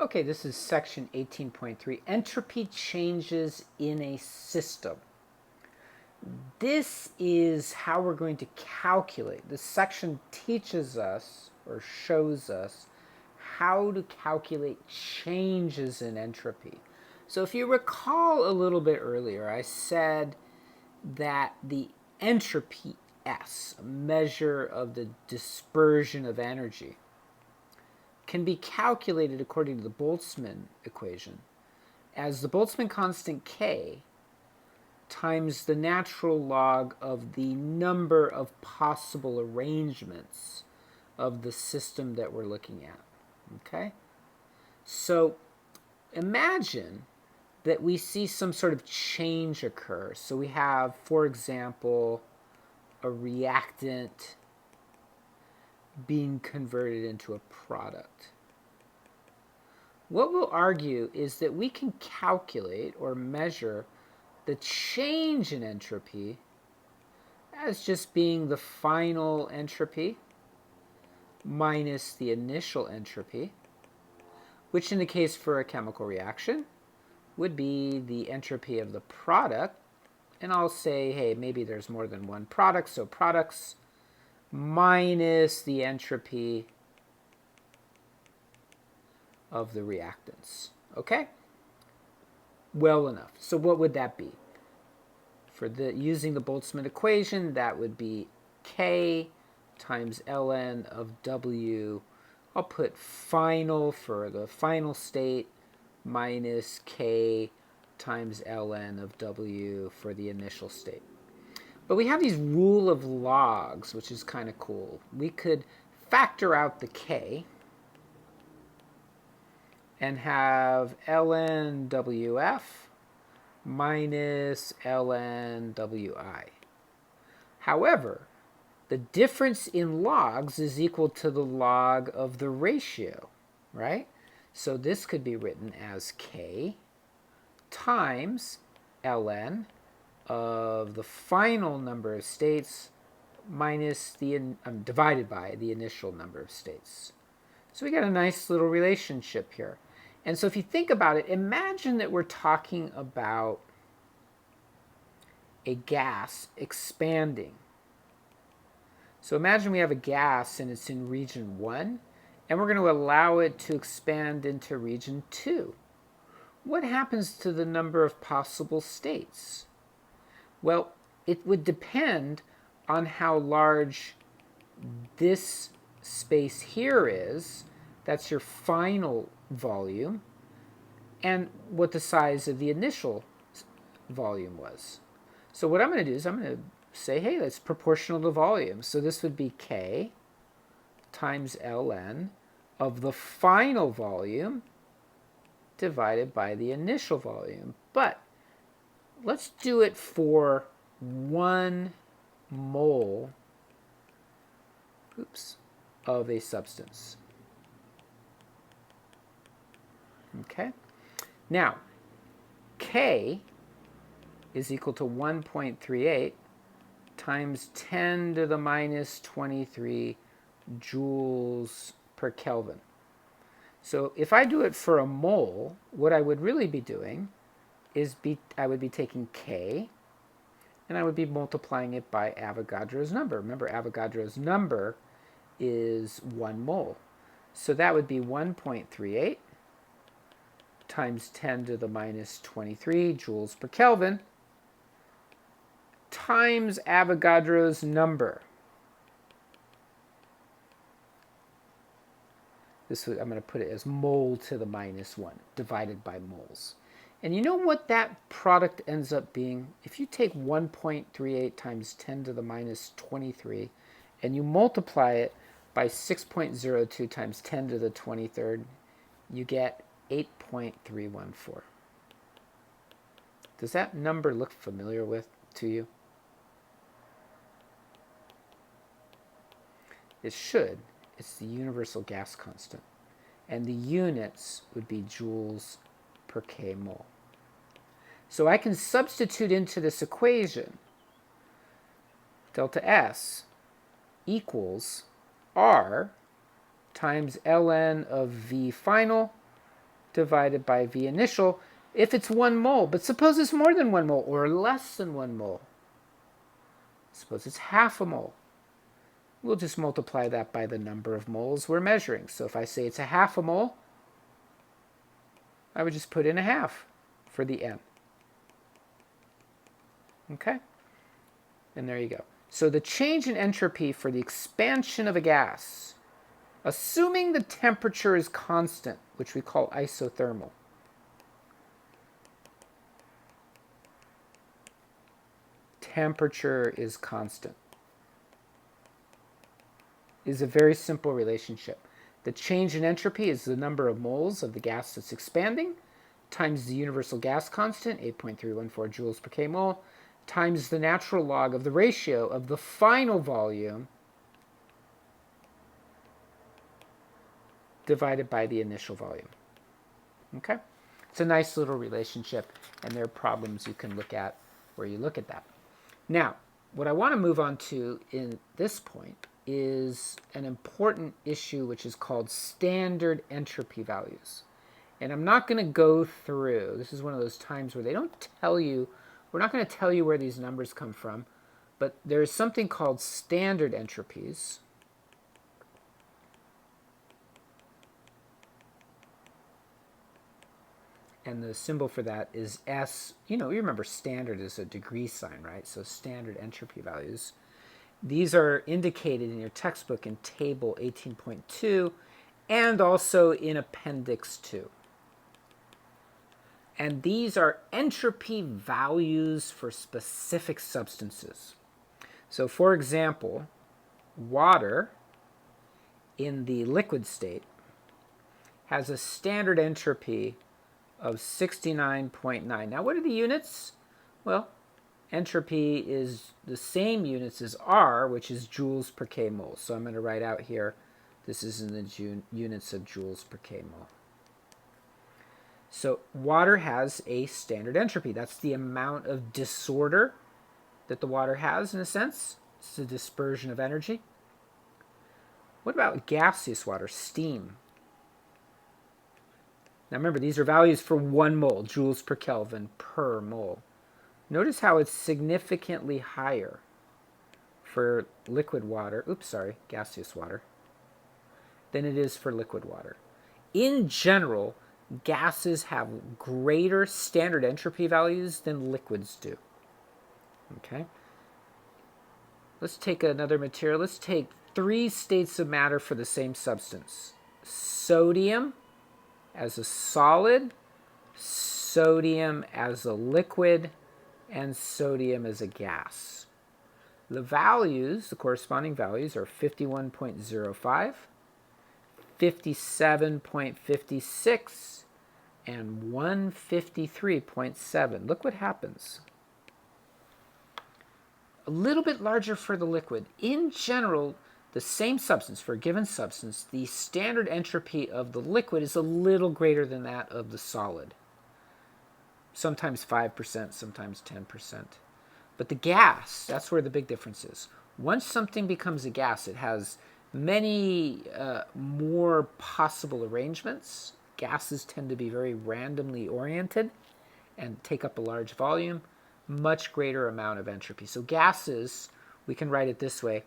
Okay, this is section 18.3, entropy changes in a system. This is how we're going to calculate. This section teaches us or shows us how to calculate changes in entropy. So if you recall a little bit earlier, I said that the entropy S, a measure of the dispersion of energy, can be calculated according to the Boltzmann equation as the Boltzmann constant K times the natural log of the number of possible arrangements of the system that we're looking at. Okay? So imagine that we see some sort of change occur. So we have, for example, a reactant being converted into a product. What we'll argue is that we can calculate or measure the change in entropy as just being the final entropy minus the initial entropy, which in the case for a chemical reaction would be the entropy of the product. And I'll say, hey, maybe there's more than one product, so products minus the entropy of the reactants. Okay? Well enough. So what would that be? For using the Boltzmann equation, that would be K times ln of W. I'll put final for the final state minus K times ln of W for the initial state. But we have these rule of logs, which is kind of cool. We could factor out the K and have ln Wf minus ln Wi. However, the difference in logs is equal to the log of the ratio, right? So this could be written as K times ln of the final number of states minus divided by the initial number of states. So we got a nice little relationship here. And so if you think about it, imagine that we're talking about a gas expanding. So imagine we have a gas and it's in region 1, and we're going to allow it to expand into region 2. What happens to the number of possible states? Well, it would depend on how large this space here is. That's your final volume, and what the size of the initial volume was. So what I'm going to do is I'm going to say, hey, that's proportional to volume. So this would be K times ln of the final volume divided by the initial volume. But let's do it for 1 mole of a substance. Okay? Now, K is equal to 1.38 times 10 to the minus 23 joules per Kelvin. So if I do it for a mole, what I would really be doing is I would be taking K and I would be multiplying it by Avogadro's number. Remember, Avogadro's number is 1 mole. So that would be 1.38 times 10 to the minus 23 joules per Kelvin times Avogadro's number. I'm going to put it as mole to the minus 1 divided by moles. And you know what that product ends up being? If you take 1.38 times 10 to the minus 23 and you multiply it by 6.02 times 10 to the 23rd, you get 8.314. Does that number look familiar to you? It should. It's the universal gas constant. And the units would be joules per K mole. So I can substitute into this equation delta S equals R times ln of V final divided by V initial if it's 1 mole. But suppose it's more than 1 mole or less than 1 mole. Suppose it's half a mole. We'll just multiply that by the number of moles we're measuring. So if I say it's a half a mole, I would just put in a half for the N. Okay? And there you go. So the change in entropy for the expansion of a gas, assuming the temperature is constant, which we call isothermal. Temperature is constant. Is a very simple relationship. The change in entropy is the number of moles of the gas that's expanding times the universal gas constant, 8.314 joules per kmol, times the natural log of the ratio of the final volume divided by the initial volume. Okay? It's a nice little relationship, and there are problems you can look at where you look at that. Now, what I want to move on to in this point is an important issue which is called standard entropy values. And I'm not going to go through, this is one of those times where they don't tell you, we're not going to tell you where these numbers come from, but there's something called standard entropies. And the symbol for that is S. You remember standard is a degree sign, right? So standard entropy values. These are indicated in your textbook in table 18.2 and also in appendix 2. And these are entropy values for specific substances. So for example, water in the liquid state has a standard entropy of 69.9. Now what are the units? Well, entropy is the same units as R, which is joules per kmol. So I'm going to write out here, this is in the units of joules per kmol. So water has a standard entropy. That's the amount of disorder that the water has, in a sense. It's the dispersion of energy. What about gaseous water, steam? Now remember, these are values for 1 mole, joules per Kelvin per mole. Notice how it's significantly higher for liquid water, gaseous water, than it is for liquid water. In general, gases have greater standard entropy values than liquids do. Okay? Let's take another material. Let's take 3 states of matter for the same substance. Sodium as a solid, sodium as a liquid, and sodium as a gas. The values, the corresponding values, are 51.05, 57.56, and 153.7. Look what happens. A little bit larger for the liquid. In general, the same substance, for a given substance, the standard entropy of the liquid is a little greater than that of the solid. Sometimes 5%, sometimes 10%. But the gas, that's where the big difference is. Once something becomes a gas, it has many more possible arrangements. Gases tend to be very randomly oriented and take up a large volume, much greater amount of entropy. So gases, we can write it this way.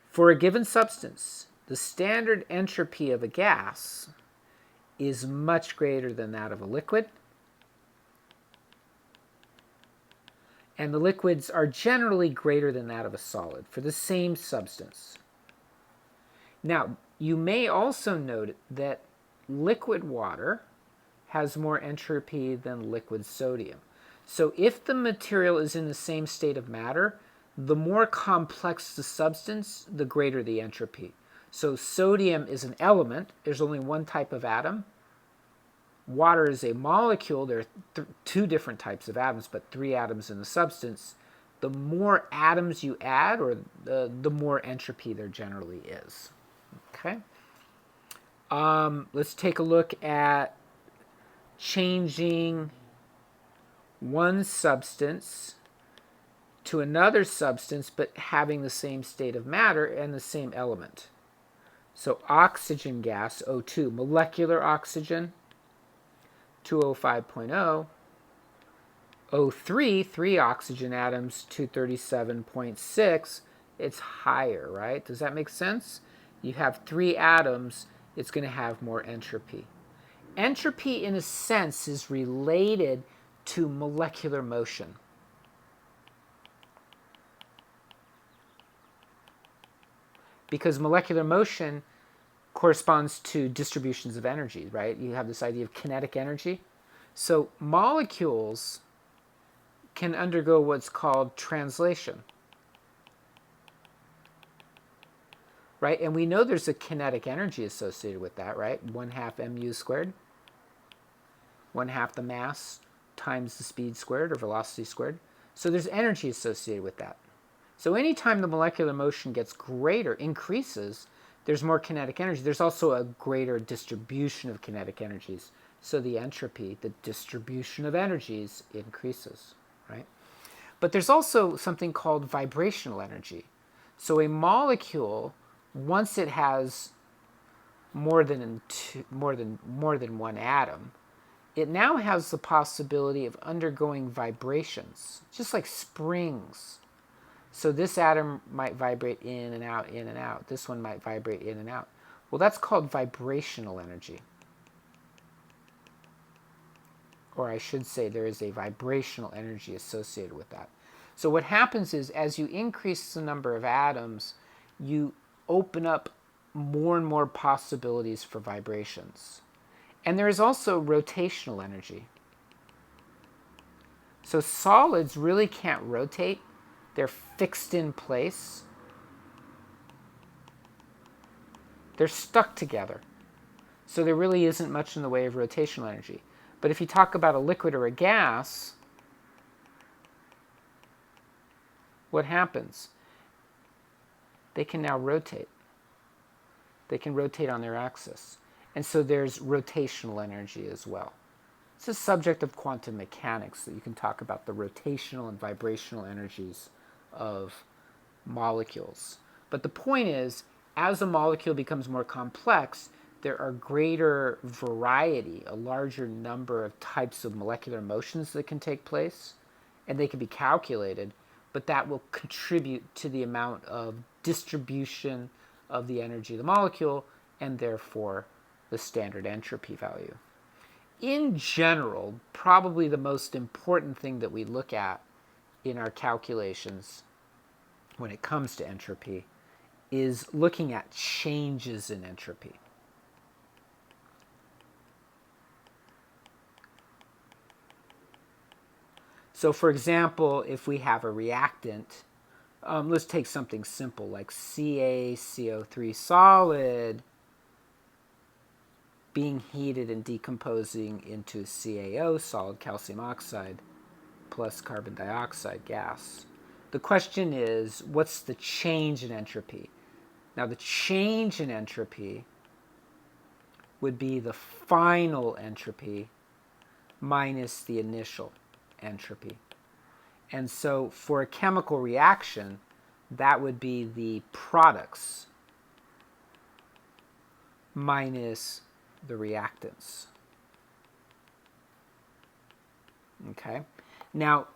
For a given substance, the standard entropy of a gas is much greater than that of a liquid. And the liquids are generally greater than that of a solid for the same substance. Now, you may also note that liquid water has more entropy than liquid sodium. So if the material is in the same state of matter, the more complex the substance, the greater the entropy. So sodium is an element. There's only one type of atom. Water is a molecule. There are 2 different types of atoms, but 3 atoms in the substance. The more atoms you add, or the more entropy there generally is. Okay? Let's take a look at changing one substance to another substance, but having the same state of matter and the same element. So oxygen gas, O2, molecular oxygen, 205.0, O3, 3 oxygen atoms, 237.6, it's higher, right? Does that make sense? You have 3 atoms, it's going to have more entropy. Entropy, in a sense, is related to molecular motion. Because molecular motion corresponds to distributions of energy, right? You have this idea of kinetic energy. So molecules can undergo what's called translation, right? And we know there's a kinetic energy associated with that, right? 1/2 mu squared. 1/2 the mass times the speed squared or velocity squared. So there's energy associated with that. So anytime the molecular motion gets greater, increases, there's more kinetic energy. There's also a greater distribution of kinetic energies. So the entropy, the distribution of energies, increases, right? But there's also something called vibrational energy. So a molecule, once it has more than one atom, it now has the possibility of undergoing vibrations, just like springs. So this atom might vibrate in and out, in and out. This one might vibrate in and out. Well, that's called vibrational energy. Or I should say there is a vibrational energy associated with that. So what happens is, as you increase the number of atoms, you open up more and more possibilities for vibrations. And there is also rotational energy. So solids really can't rotate. They're fixed in place. They're stuck together. So there really isn't much in the way of rotational energy. But if you talk about a liquid or a gas, what happens? They can now rotate. They can rotate on their axis. And so there's rotational energy as well. It's a subject of quantum mechanics that you can talk about the rotational and vibrational energies of molecules. But the point is, as a molecule becomes more complex, there are greater variety, a larger number of types of molecular motions that can take place, and they can be calculated, but that will contribute to the amount of distribution of the energy of the molecule, and therefore the standard entropy value. In general, probably the most important thing that we look at in our calculations when it comes to entropy is looking at changes in entropy. So for example, if we have a reactant, let's take something simple like CaCO3 solid being heated and decomposing into CaO, solid calcium oxide, plus carbon dioxide gas. The question is, what's the change in entropy? Now, the change in entropy would be the final entropy minus the initial entropy. And so for a chemical reaction, that would be the products minus the reactants. Okay? Now,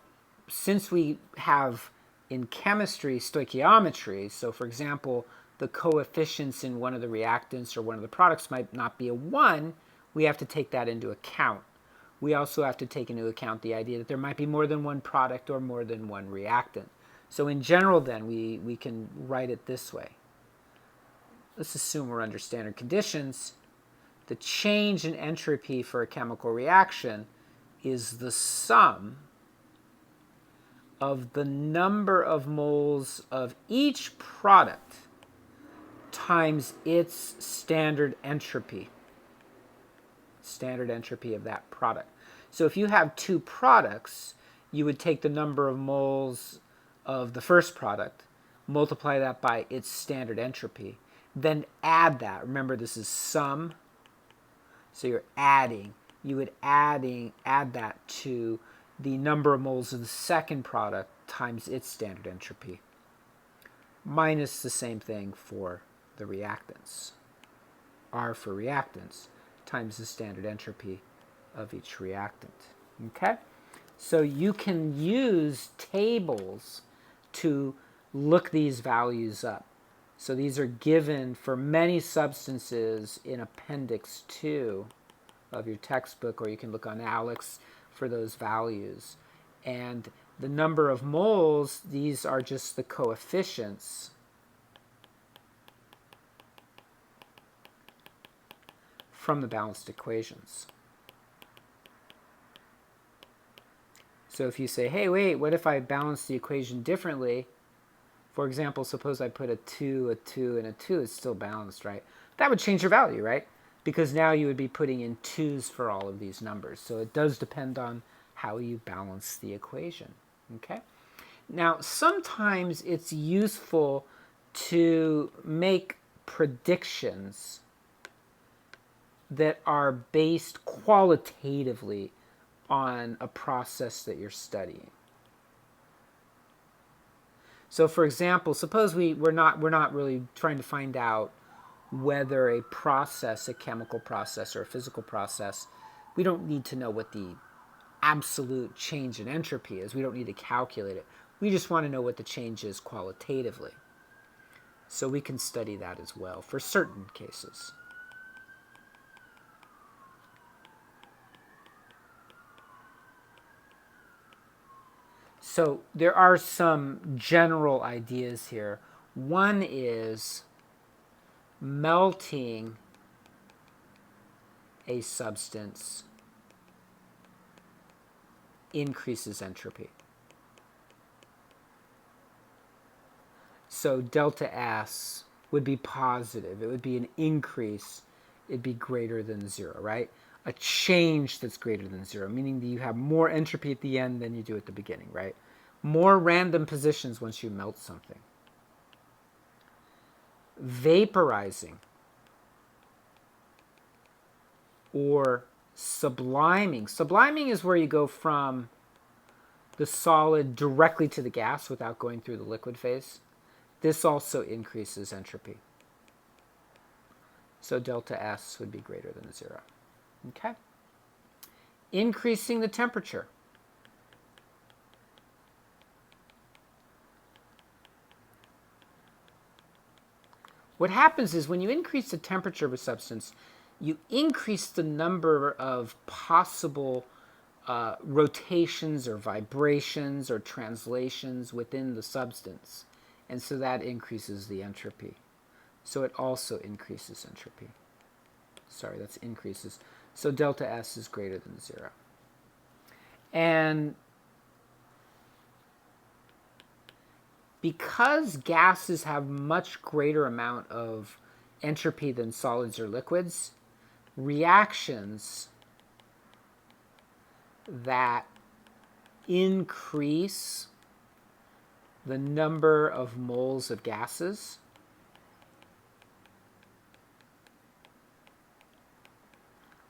since we have in chemistry stoichiometry, so for example, the coefficients in one of the reactants or one of the products might not be a 1, we have to take that into account. We also have to take into account the idea that there might be more than one product or more than one reactant. So in general then, we can write it this way. Let's assume we're under standard conditions. The change in entropy for a chemical reaction is the sum of the number of moles of each product times its standard entropy of that product. So if you have 2 products, you would take the number of moles of the first product, multiply that by its standard entropy, then add that. Remember, this is sum. So you're adding. You would add that to the number of moles of the second product times its standard entropy, minus the same thing for the reactants. R for reactants times the standard entropy of each reactant. Okay? So you can use tables to look these values up. So these are given for many substances in Appendix 2 of your textbook, or you can look on Alex for those values. And the number of moles, these are just the coefficients from the balanced equations. So if you say, hey, wait, what if I balance the equation differently? For example, suppose I put a 2, a 2, and a 2, it's still balanced, right? That would change your value, right? Because now you would be putting in 2's for all of these numbers. So it does depend on how you balance the equation, okay? Now, sometimes it's useful to make predictions that are based qualitatively on a process that you're studying. So for example, suppose we're not really trying to find out whether a process, a chemical process or a physical process, we don't need to know what the absolute change in entropy is. We don't need to calculate it. We just want to know what the change is qualitatively. So we can study that as well for certain cases. So there are some general ideas here. One is melting a substance increases entropy. So delta S would be positive. It would be an increase. It'd be greater than 0, right? A change that's greater than 0, meaning that you have more entropy at the end than you do at the beginning, right? More random positions once you melt something. Vaporizing or subliming. Subliming is where you go from the solid directly to the gas without going through the liquid phase. This also increases entropy. So delta S would be greater than 0. Okay? Increasing the temperature. What happens is when you increase the temperature of a substance, you increase the number of possible rotations or vibrations or translations within the substance. And so that increases the entropy. So it also increases entropy. Sorry, that's increases. So delta S is greater than 0. And because gases have much greater amount of entropy than solids or liquids, reactions that increase the number of moles of gases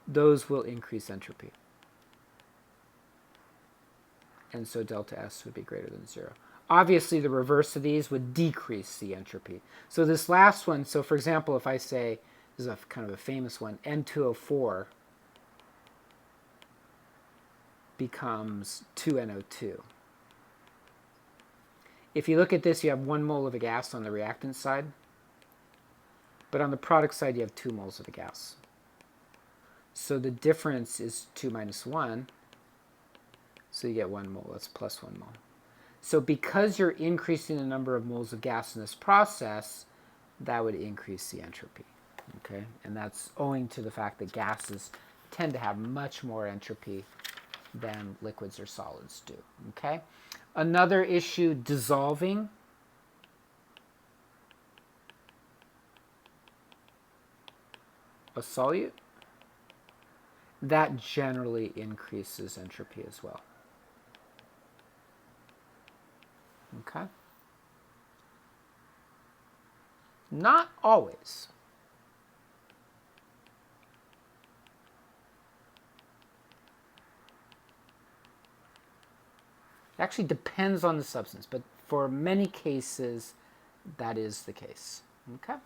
those will increase entropy. And so delta S would be greater than 0. Obviously, the reverse of these would decrease the entropy. So this last one, so for example, if I say, this is a kind of a famous one, N2O4 becomes 2NO2. If you look at this, you have 1 mole of a gas on the reactant side, but on the product side, you have 2 moles of a gas. So the difference is 2 minus 1, so you get 1 mole. That's plus 1 mole. So because you're increasing the number of moles of gas in this process, that would increase the entropy. Okay? And that's owing to the fact that gases tend to have much more entropy than liquids or solids do. Okay? Another issue, dissolving. A solute. That generally increases entropy as well. Okay? Not always. It actually depends on the substance, but for many cases, that is the case. Okay?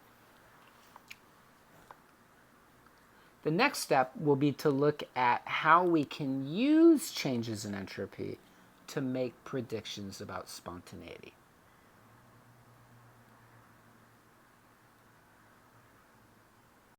The next step will be to look at how we can use changes in entropy to make predictions about spontaneity.